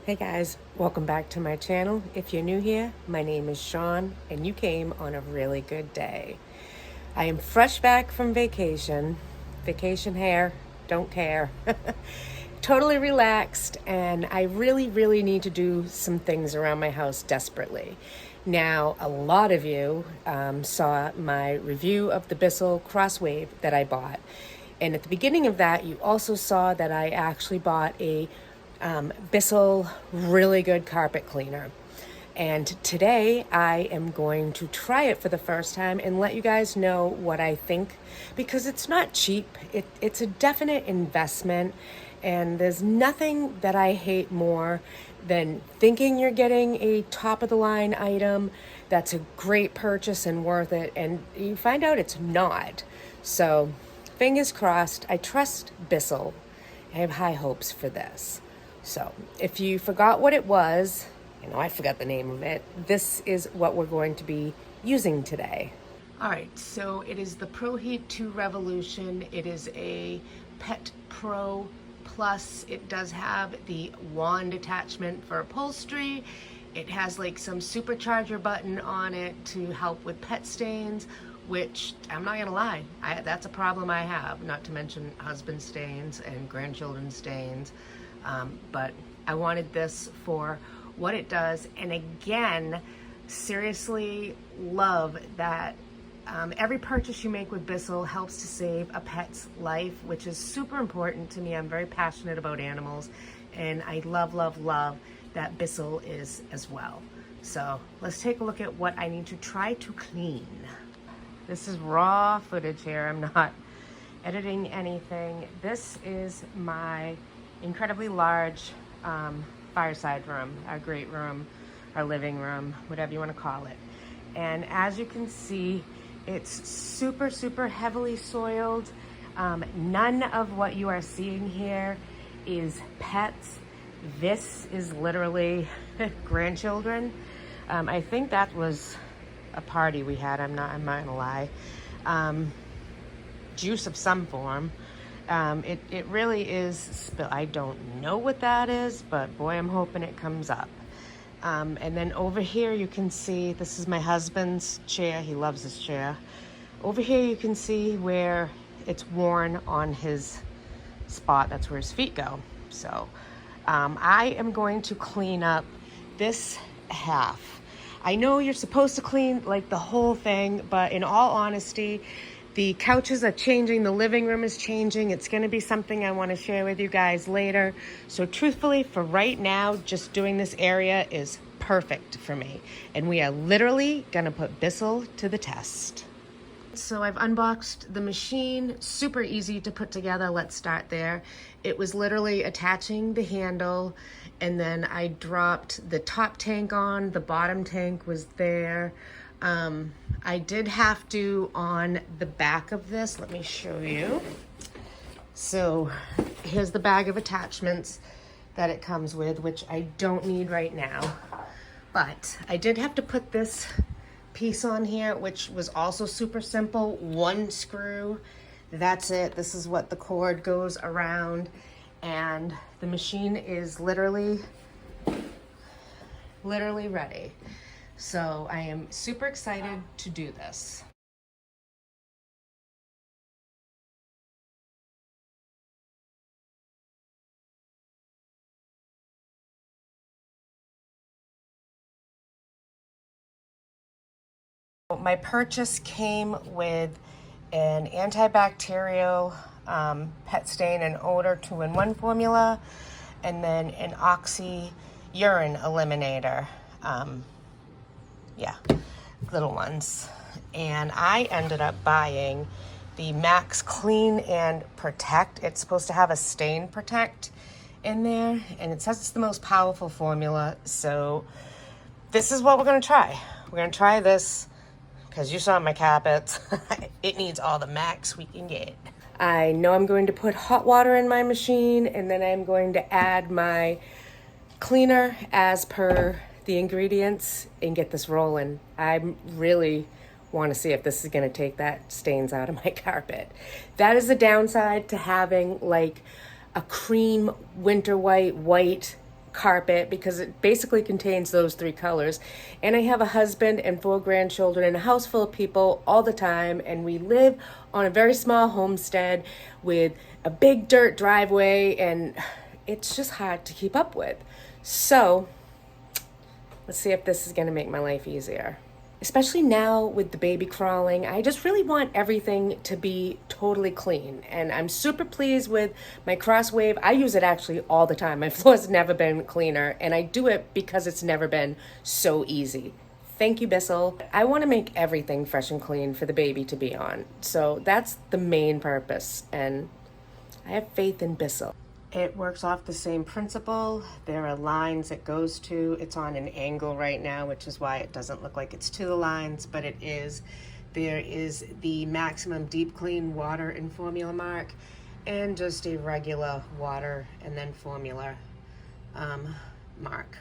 Hey guys, welcome back to my channel. If you're new here, my name is Shawn and you came on a really good day. I am fresh back from vacation. Vacation hair, don't care. Totally relaxed, and I really need to do some things around my house desperately. Now, a lot of you saw my review of the Bissell Crosswave that I bought. And at the beginning of that, you also saw that I actually bought a Bissell really good carpet cleaner. And today I am going to try it for the first time and let you guys know what I think, because it's not cheap. It's a definite investment, and there's nothing that I hate more than thinking you're getting a top of the line item that's a great purchase and worth it, and you find out it's not. So fingers crossed. I trust Bissell. I have high hopes for this. So if you forgot what it was, I forgot the name of it, this is what we're going to be using today. All right, so it is the ProHeat 2 Revolution. It is a Pet Pro Plus. It does have the wand attachment for upholstery. It has like some supercharger button on it to help with pet stains, which I'm not gonna lie, that's a problem I have, not to mention husband stains and grandchildren stains. But I wanted this for what it does. And again, seriously love that every purchase you make with Bissell helps to save a pet's life, which is super important to me. I'm very passionate about animals, and I love that Bissell is as well. So let's take a look at what I need to try to clean. This is raw footage here. I'm not editing anything. This is my incredibly large fireside room, our great room, our living room, whatever you want to call it. And as you can see, it's super heavily soiled. None of what you are seeing here is pets. This is literally grandchildren. I think that was a party we had, I'm not gonna lie. Juice of some form. It really is I don't know what that is, but boy, I'm hoping it comes up. And then over here you can see, this is my husband's chair. He loves this chair. Over here you can see where it's worn on his spot. That's where his feet go. So I am going to clean up this half. I know you're supposed to clean like the whole thing, but in all honesty, the couches are changing, the living room is changing. It's gonna be something I wanna share with you guys later. So truthfully, for right now, just doing this area is perfect for me. And we are literally gonna put Bissell to the test. So I've unboxed the machine, super easy to put together. Let's start there. It was literally attaching the handle, and then I dropped the top tank on, the bottom tank was there. I did have to, on the back of this, let me show you. So here's the bag of attachments that it comes with, which I don't need right now. But I did have to put this piece on here, which was also super simple. One screw, that's it. This is what the cord goes around. And the machine is literally ready. So I am super excited to do this. My purchase came with an antibacterial pet stain and odor 2-in-1 formula, and then an oxy urine eliminator. Little ones. And I ended up buying the Max Clean and Protect. It's supposed to have a stain protect in there, and it says it's the most powerful formula. So this is what we're gonna try. We're gonna try this because you saw my carpet. It needs all the max we can get. I know I'm going to put hot water in my machine, and then I'm going to add my cleaner as per the ingredients and get this rolling. I really want to see if this is going to take that stains out of my carpet. That is the downside to having like a cream winter white carpet because it basically contains those three colors. And I have a husband and 4 grandchildren and a house full of people all the time. And we live on a very small homestead with a big dirt driveway, and it's just hard to keep up with. So let's see if this is going to make my life easier. Especially now with the baby crawling, I just really want everything to be totally clean. And I'm super pleased with my Crosswave. I use it actually all the time. My floor's never been cleaner, and I do it because it's never been so easy. Thank you, Bissell. I want to make everything fresh and clean for the baby to be on. So that's the main purpose, and I have faith in Bissell. It works off the same principle. There are lines it goes to. It's on an angle right now, which is why it doesn't look like it's to the lines, but it is. There is the maximum deep clean water and formula mark, and just a regular water and then formula mark.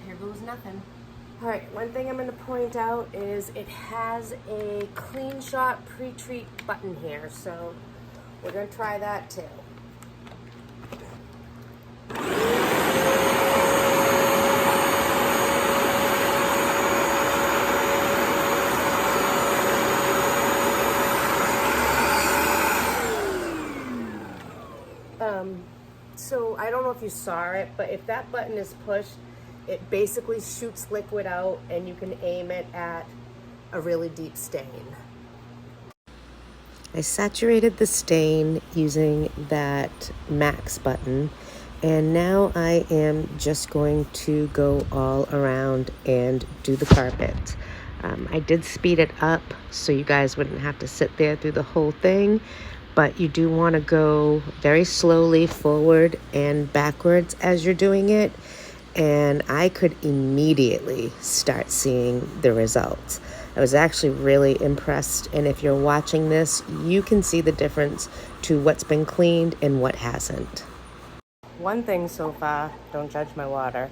Here goes nothing. All right, one thing I'm going to point out is it has a clean shot pre-treat button here, so we're going to try that too. So I don't know if you saw it, but if that button is pushed, it basically shoots liquid out and you can aim it at a really deep stain. I saturated the stain using that max button, and now I am just going to go all around and do the carpet. I did speed it up so you guys wouldn't have to sit there through the whole thing, but you do want to go very slowly forward and backwards as you're doing it, and I could immediately start seeing the results. I was actually really impressed, and if you're watching this, you can see the difference to what's been cleaned and what hasn't. One thing so far, don't judge my water,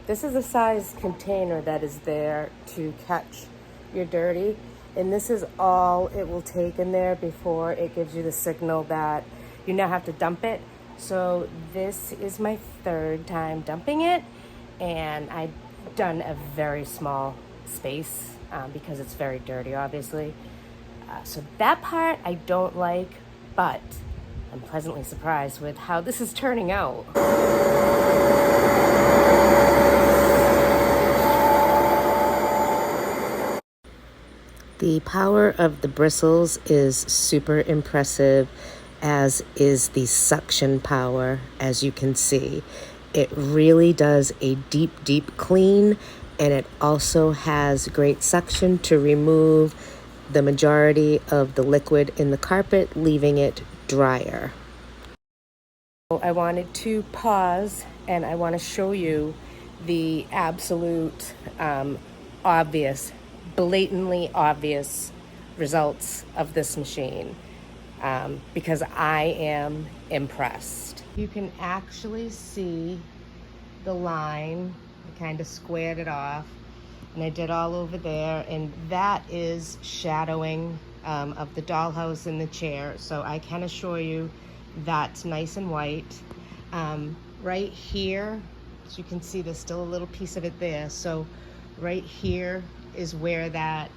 this is the size container that is there to catch your dirty, and this is all it will take in there before it gives you the signal that you now have to dump it. So this is my 3rd time dumping it, and I've done a very small space because it's very dirty, obviously. So that part I don't like, but I'm pleasantly surprised with how this is turning out. The power of the bristles is super impressive, as is the suction power, as you can see. It really does a deep, deep clean, and it also has great suction to remove the majority of the liquid in the carpet, leaving it drier. I wanted to pause, and I want to show you the absolute obvious, blatantly obvious results of this machine, because I am impressed. You can actually see the line. I kind of squared it off, and I did all over there, and that is shadowing of the dollhouse and the chair, so I can assure you that's nice and white. Right here, as you can see, there's still a little piece of it there, so right here is where that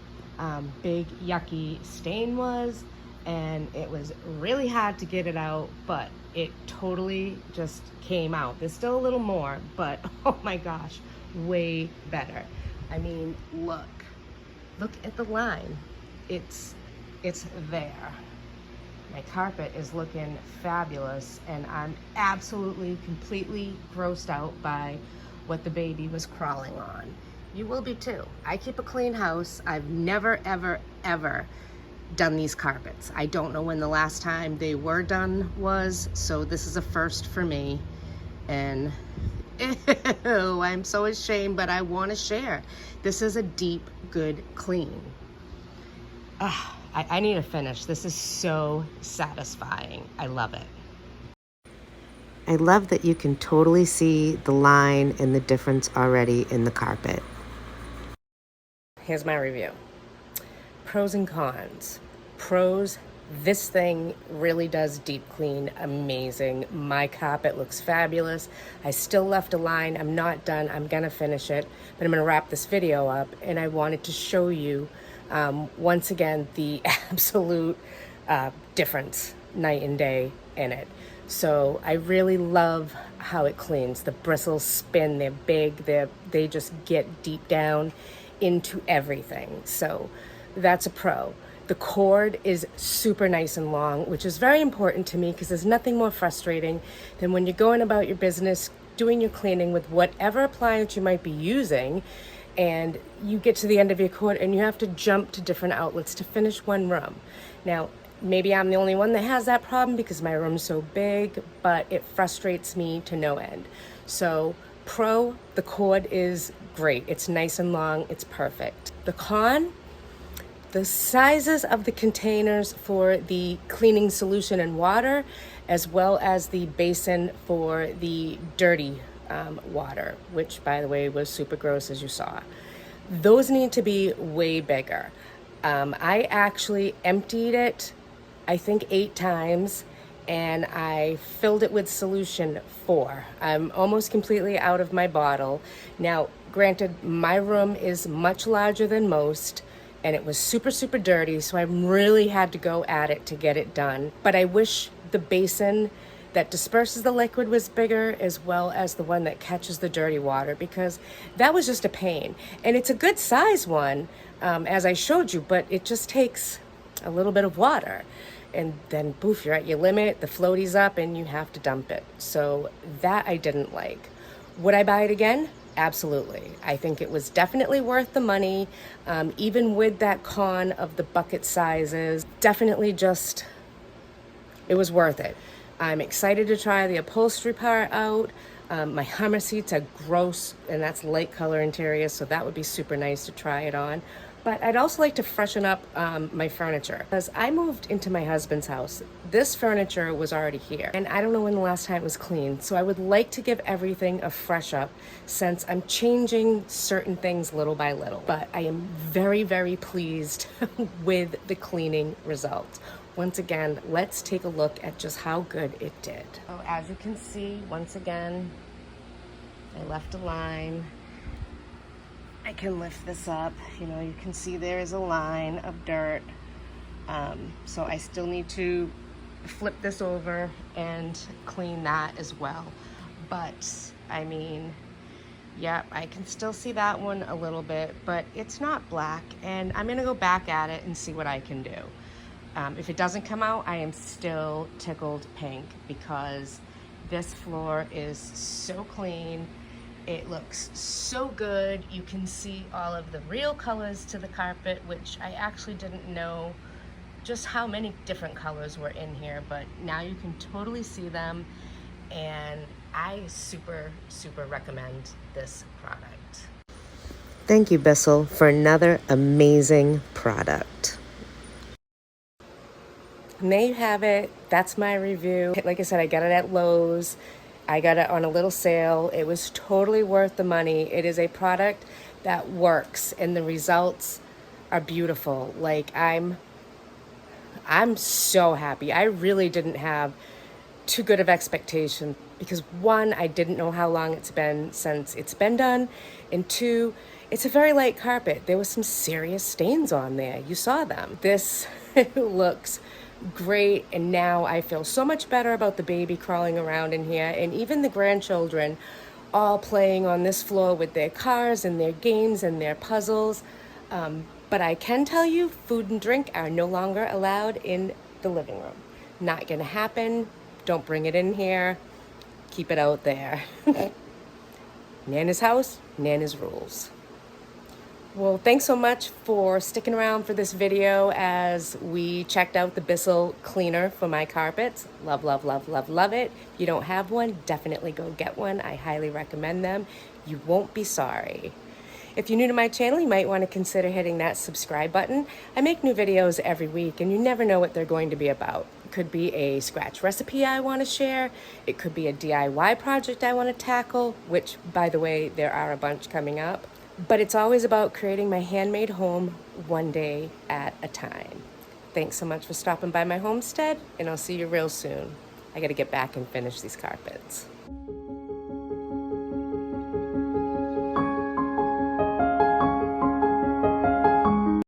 big yucky stain was, and it was really hard to get it out, but it totally just came out. There's still a little more, but oh my gosh, way better. I mean, look at the line. It's there. My carpet is looking fabulous, and I'm absolutely, completely grossed out by what the baby was crawling on. You will be too. I keep a clean house. I've never, ever, ever done these carpets. I don't know when the last time they were done was, so this is a first for me. And ew, I'm so ashamed, but I want to share. This is a deep, good clean. I need to finish. This is so satisfying. I love it. I love that you can totally see the line and the difference already in the carpet. Here's my review. Pros and cons. Pros, This thing really does deep clean amazing. My carpet looks fabulous. I still left a line. I'm not done. I'm gonna finish it, but I'm gonna wrap this video up, and I wanted to show you once again the absolute difference night and day in it. So I really love how it cleans. The bristles spin, they're big, they just get deep down into everything. So that's a pro. The cord is super nice and long, which is very important to me because there's nothing more frustrating than when you're going about your business, doing your cleaning with whatever appliance you might be using, and you get to the end of your cord and you have to jump to different outlets to finish one room. Now, maybe I'm the only one that has that problem because my room's so big, but it frustrates me to no end. So pro, the cord is great. It's nice and long, it's perfect. The con, the sizes of the containers for the cleaning solution and water, as well as the basin for the dirty water, which by the way was super gross as you saw. Those need to be way bigger. I actually emptied it, I think 8 times, and I filled it with solution 4. I'm almost completely out of my bottle. Now, granted, my room is much larger than most, and it was super, super dirty, so I really had to go at it to get it done. But I wish the basin that disperses the liquid was bigger, as well as the one that catches the dirty water, because that was just a pain. And it's a good size one, as I showed you, but it just takes a little bit of water. And then poof, you're at your limit, the floaty's up, and you have to dump it. So that I didn't like. Would I buy it again? Absolutely. I think it was definitely worth the money, even with that con of the bucket sizes. Definitely just, it was worth it. I'm excited to try the upholstery part out. My Hummer seats are gross, and that's light color interior, so that would be super nice to try it on. But I'd also like to freshen up my furniture. As I moved into my husband's house, this furniture was already here, and I don't know when the last time it was cleaned, so I would like to give everything a fresh up since I'm changing certain things little by little. But I am very, very pleased with the cleaning results. Once again, let's take a look at just how good it did. So as you can see, once again, I left a line. I can lift this up. You know, you can see there is a line of dirt. So I still need to flip this over and clean that as well. But I mean, yeah, I can still see that one a little bit, but it's not black, and I'm gonna go back at it and see what I can do. If it doesn't come out, I am still tickled pink because this floor is so clean. It looks so good. You can see all of the real colors to the carpet, which I actually didn't know just how many different colors were in here, but now you can totally see them, and I super, super recommend this product. Thank you, Bissell, for another amazing product. And there you have it. That's my review. Like I said, I got it at Lowe's. I got it on a little sale. It was totally worth the money. It is a product that works, and the results are beautiful. Like, I'm so happy. I really didn't have too good of expectation because 1, I didn't know how long it's been since it's been done, and 2, it's a very light carpet. There was some serious stains on there. You saw them. This looks great, and now I feel so much better about the baby crawling around in here, and even the grandchildren all playing on this floor with their cars and their games and their puzzles. But I can tell you, food and drink are no longer allowed in the living room. Not gonna happen. Don't bring it in here. Keep it out there. Nana's house, Nana's rules. Well, thanks so much for sticking around for this video as we checked out the Bissell cleaner for my carpets. Love, love, love, love, love it. If you don't have one, definitely go get one. I highly recommend them. You won't be sorry. If you're new to my channel, you might want to consider hitting that subscribe button. I make new videos every week, and you never know what they're going to be about. It could be a scratch recipe I want to share. It could be a DIY project I want to tackle, which, by the way, there are a bunch coming up. But it's always about creating my handmade home one day at a time. Thanks so much for stopping by my homestead, and I'll see you real soon. I gotta get back and finish these carpets.